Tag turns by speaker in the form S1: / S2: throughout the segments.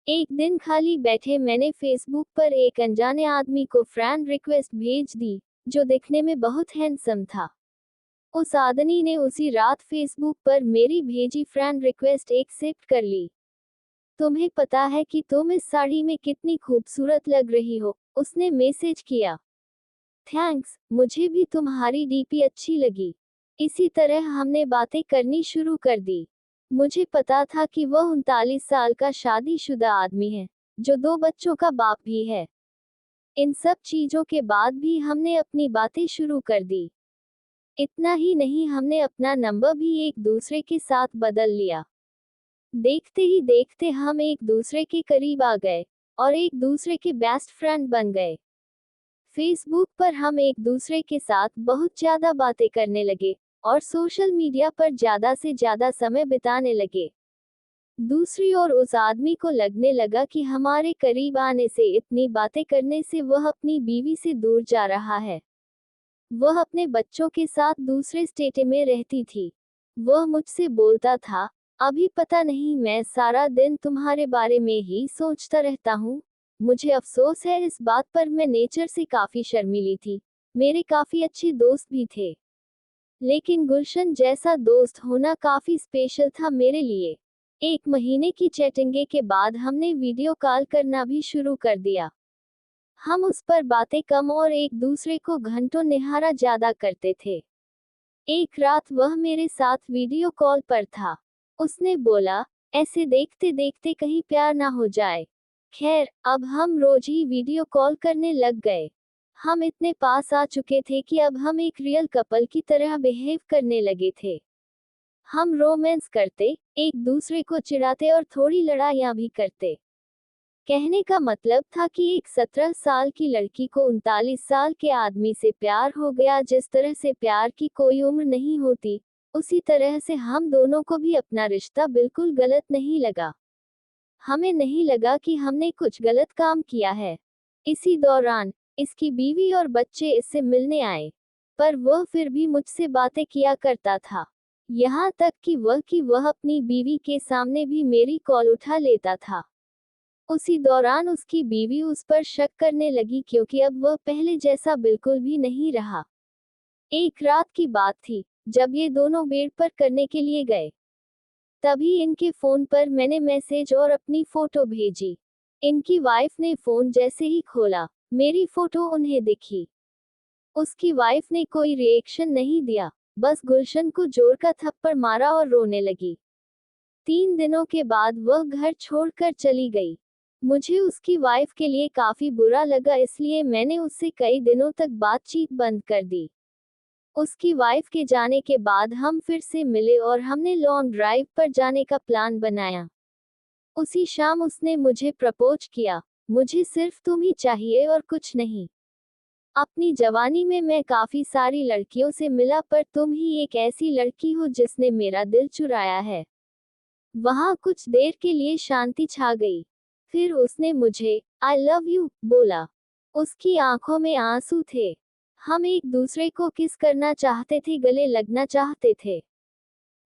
S1: एक दिन खाली बैठे मैंने फेसबुक पर एक अनजाने आदमी को फ्रेंड रिक्वेस्ट भेज दी, जो दिखने में बहुत हैंडसम था। उस आदमी ने उसी रात फेसबुक पर मेरी भेजी फ्रेंड रिक्वेस्ट एक्सेप्ट कर ली। तुम्हें पता है कि तुम इस साड़ी में कितनी खूबसूरत लग रही हो, उसने मैसेज किया। थैंक्स, मुझे भी तुम्हारी डीपी अच्छी लगी। इसी तरह हमने बातें करनी शुरू कर दी। मुझे पता था कि वह 39 साल का शादीशुदा आदमी है, जो 2 बच्चों का बाप भी है। इन सब चीजों के बाद भी हमने अपनी बातें शुरू कर दी। इतना ही नहीं, हमने अपना नंबर भी एक दूसरे के साथ बदल लिया। देखते ही देखते हम एक दूसरे के करीब आ गए और एक दूसरे के बेस्ट फ्रेंड बन गए। फेसबुक पर हम एक दूसरे के साथ बहुत ज्यादा बातें करने लगे और सोशल मीडिया पर ज्यादा से ज्यादा समय बिताने लगे। दूसरी ओर उस आदमी को लगने लगा कि हमारे करीब आने से, इतनी बातें करने से वह अपनी बीवी से दूर जा रहा है। वह अपने बच्चों के साथ दूसरे स्टेट में रहती थी। वह मुझसे बोलता था, अभी पता नहीं, मैं सारा दिन तुम्हारे बारे में ही सोचता रहता हूँ। मुझे अफसोस है इस बात पर, मैं नेचर से काफी शर्मीली थी। मेरे काफी अच्छे दोस्त भी थे, लेकिन गुलशन जैसा दोस्त होना काफी स्पेशल था मेरे लिए। 1 महीने की चैटिंग के बाद हमने वीडियो कॉल करना भी शुरू कर दिया। हम उस पर बातें कम और एक दूसरे को घंटों निहारा ज्यादा करते थे। एक रात वह मेरे साथ वीडियो कॉल पर था। उसने बोला, ऐसे देखते देखते कहीं प्यार ना हो जाए। खैर, अब हम रोज ही वीडियो कॉल करने लग गए। हम इतने पास आ चुके थे कि अब हम एक रियल कपल की तरह बिहेव करने लगे थे। हम रोमांस करते, एक दूसरे को चिढ़ाते और थोड़ी लड़ाइयाँ भी करते। कहने का मतलब था कि एक 17 साल की लड़की को 39 साल के आदमी से प्यार हो गया। जिस तरह से प्यार की कोई उम्र नहीं होती, उसी तरह से हम दोनों को भी अपना रिश्ता बिल्कुल गलत नहीं लगा। हमें नहीं लगा कि हमने कुछ गलत काम किया है। इसी दौरान इसकी बीवी और बच्चे इससे मिलने आए, पर वह फिर भी मुझसे बातें किया करता था। यहाँ तक कि वह अपनी बीवी के सामने भी मेरी कॉल उठा लेता था। उसी दौरान उसकी बीवी उस पर शक करने लगी, क्योंकि अब वह पहले जैसा बिल्कुल भी नहीं रहा। एक रात की बात थी, जब ये दोनों बेड पर करने के लिए गए। तभी इनके फोन पर मैंने मैसेज और अपनी फोटो भेजी। इनकी वाइफ ने फोन जैसे ही खोला, मेरी फोटो उन्हें दिखी। उसकी वाइफ ने कोई रिएक्शन नहीं दिया, बस गुलशन को जोर का थप्पड़ मारा और रोने लगी। 3 दिनों के बाद वह घर छोड़कर चली गई। मुझे उसकी वाइफ के लिए काफी बुरा लगा, इसलिए मैंने उससे कई दिनों तक बातचीत बंद कर दी। उसकी वाइफ के जाने के बाद हम फिर से मिले और हमने लॉन्ग ड्राइव पर जाने का प्लान बनाया। उसी शाम उसने मुझे प्रपोज किया। मुझे सिर्फ तुम ही चाहिए और कुछ नहीं। अपनी जवानी में मैं काफी सारी लड़कियों से मिला, पर तुम ही एक ऐसी लड़की हो जिसने मेरा दिल चुराया है। वहां कुछ देर के लिए शांति छा गई। फिर उसने मुझे आई लव यू बोला। उसकी आंखों में आंसू थे। हम एक दूसरे को किस करना चाहते थे, गले लगना चाहते थे।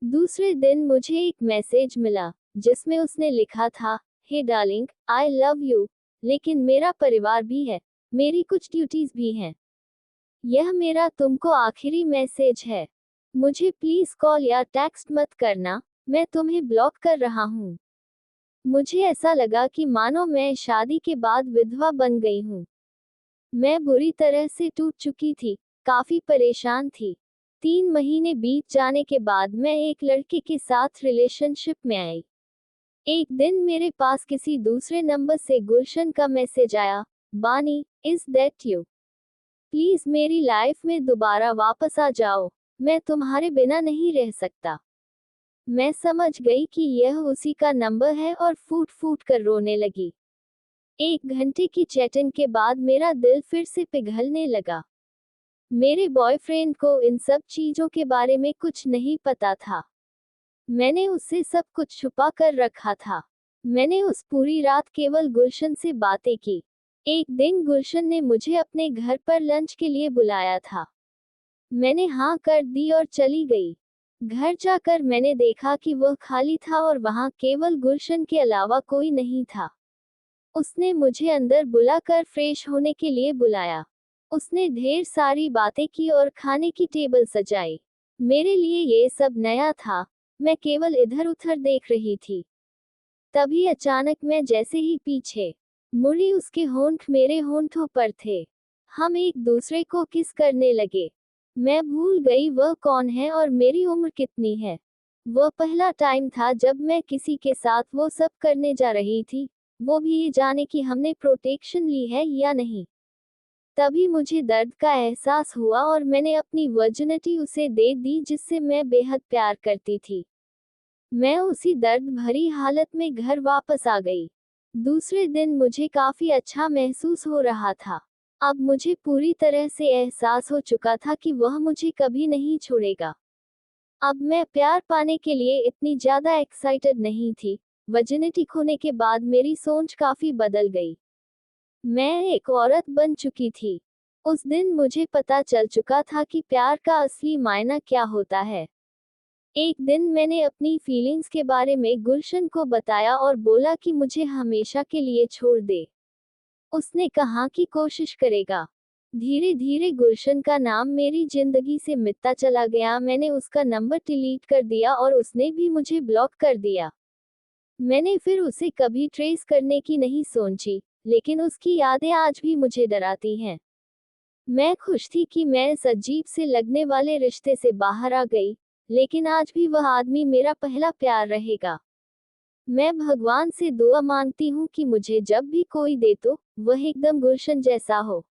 S1: दूसरे दिन मुझे एक मैसेज मिला, जिसमें उसने लिखा था, हे डार्लिंग, आई लव यू, लेकिन मेरा परिवार भी है, मेरी कुछ ड्यूटीज भी हैं। यह मेरा तुमको आखिरी मैसेज है। मुझे प्लीज कॉल या टेक्स्ट मत करना, मैं तुम्हें ब्लॉक कर रहा हूँ। मुझे ऐसा लगा कि मानो मैं शादी के बाद विधवा बन गई हूँ। मैं बुरी तरह से टूट चुकी थी, काफी परेशान थी। 3 महीने बीत जाने के बाद मैं एक लड़के के साथ रिलेशनशिप में आई। एक दिन मेरे पास किसी दूसरे नंबर से गुलशन का मैसेज आया, बानी, इज दैट यू? प्लीज मेरी लाइफ में दोबारा वापस आ जाओ, मैं तुम्हारे बिना नहीं रह सकता। मैं समझ गई कि यह उसी का नंबर है और फूट फूट कर रोने लगी। 1 घंटे की चैटिंग के बाद मेरा दिल फिर से पिघलने लगा। मेरे बॉयफ्रेंड को इन सब चीजों के बारे में कुछ नहीं पता था। मैंने उससे सब कुछ छुपा कर रखा था। मैंने उस पूरी रात केवल गुलशन से बातें की। एक दिन गुलशन ने मुझे अपने घर पर लंच के लिए बुलाया था। मैंने हाँ कर दी और चली गई। घर जाकर मैंने देखा कि वह खाली था और वहां केवल गुलशन के अलावा कोई नहीं था। उसने मुझे अंदर बुलाकर फ्रेश होने के लिए बुलाया। उसने ढेर सारी बातें की और खाने की टेबल सजाई। मेरे लिए ये सब नया था। मैं केवल इधर उधर देख रही थी। तभी अचानक मैं जैसे ही पीछे मुड़ी, उसके होंठ मेरे होंठों पर थे। हम एक दूसरे को किस करने लगे। मैं भूल गई वह कौन है और मेरी उम्र कितनी है। वह पहला टाइम था जब मैं किसी के साथ वो सब करने जा रही थी, वो भी ये जाने कि हमने प्रोटेक्शन ली है या नहीं। तभी मुझे दर्द का एहसास हुआ और मैंने अपनी वर्जिनिटी उसे दे दी जिससे मैं बेहद प्यार करती थी। मैं उसी दर्द भरी हालत में घर वापस आ गई। दूसरे दिन मुझे काफी अच्छा महसूस हो रहा था। अब मुझे पूरी तरह से एहसास हो चुका था कि वह मुझे कभी नहीं छोड़ेगा। अब मैं प्यार पाने के लिए इतनी ज्यादा एक्साइटेड नहीं थी। वर्जिनिटी खोने के बाद मेरी सोच काफी बदल गई। मैं एक औरत बन चुकी थी। उस दिन मुझे पता चल चुका था कि प्यार का असली मायना क्या होता है। एक दिन मैंने अपनी फीलिंग्स के बारे में गुलशन को बताया और बोला कि मुझे हमेशा के लिए छोड़ दे। उसने कहा कि कोशिश करेगा। धीरे धीरे गुलशन का नाम मेरी जिंदगी से मिटता चला गया। मैंने उसका नंबर डिलीट कर दिया और उसने भी मुझे ब्लॉक कर दिया। मैंने फिर उसे कभी ट्रेस करने की नहीं सोची, लेकिन उसकी यादें आज भी मुझे डराती हैं। मैं खुश थी कि मैं इस अजीब से लगने वाले रिश्ते से बाहर आ गई, लेकिन आज भी वह आदमी मेरा पहला प्यार रहेगा। मैं भगवान से दुआ मांगती हूँ कि मुझे जब भी कोई दे तो वह एकदम गुलशन जैसा हो।